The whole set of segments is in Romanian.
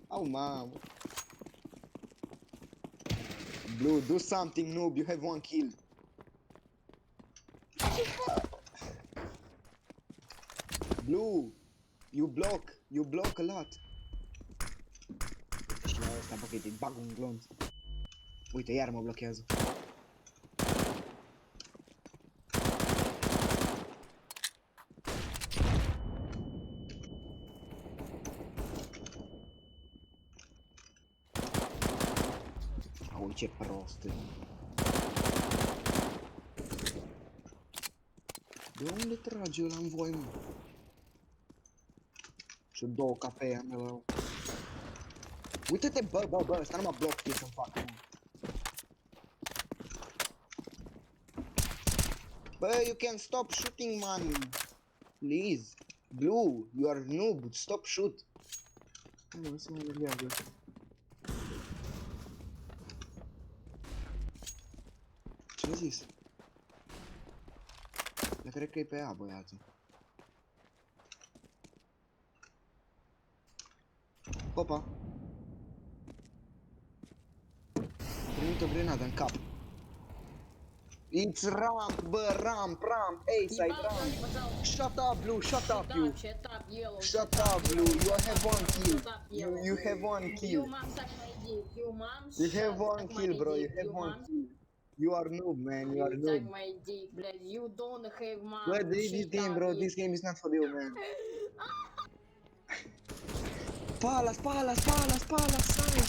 Au, mamă. Blue, do something, noob, you have one kill. Blue, you block a lot. Uite și la ăsta, bă, că te bag un glonț. Uite, iar mă blochează. Au, ce prost. De unde trage ăla în voi, mă? Și două cafee am ăla. Uite-te, bă, ăsta nu mă bloc să-mi facă, mă. Bă, you can stop shooting, man. Please. Blue, you are noob, stop shoot. Nu, să mă enervează. Ce-ai zis? Dar cred că e pe A, băiatul. Opa! Am primit o grenadă în cap. It's ramp, bă, ramp, A-side ramp. Shut up, Blue, shut up, you. Shut up, Blue, you have one kill. You have one kill. You have one kill, bro, you have one kill. You are noob, man, you are noob. You don't have mom. Bro, this game, bro, this game is not for you, man. Palas, side.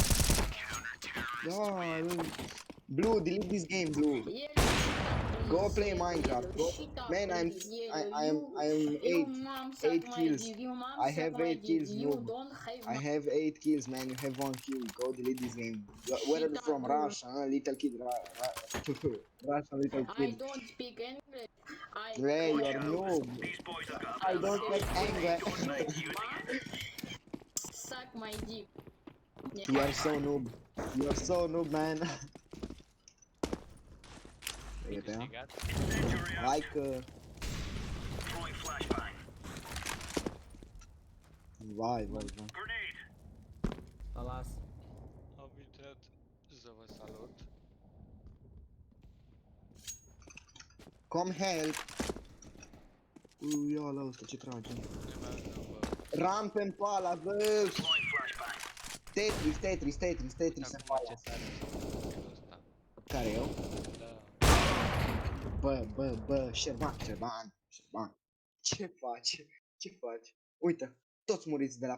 Yeah, Blue, delete this game, Blue. Go play Minecraft. Go. Man, I am 8 kills. I have 8 kills, noob. I have 8 kills, man. You have 1 kill. Go delete this game. Where are you from? Russia, huh? Little kid. Russian little I kid. don't speak English. Hey, you are noob. I don't get angry. Suck my dick. You are so noob. You are so noob, man. Câștigat. Hai că... Vai. Salas. Am intrat să vă salut. Come help. Ia la ăsta ce trage. Ramp în pala, bă. Tetris se Acum face. ce sare ăsta. Care eu? Da. Bă, Șerban. Ce faci? Uite, toți muriți de la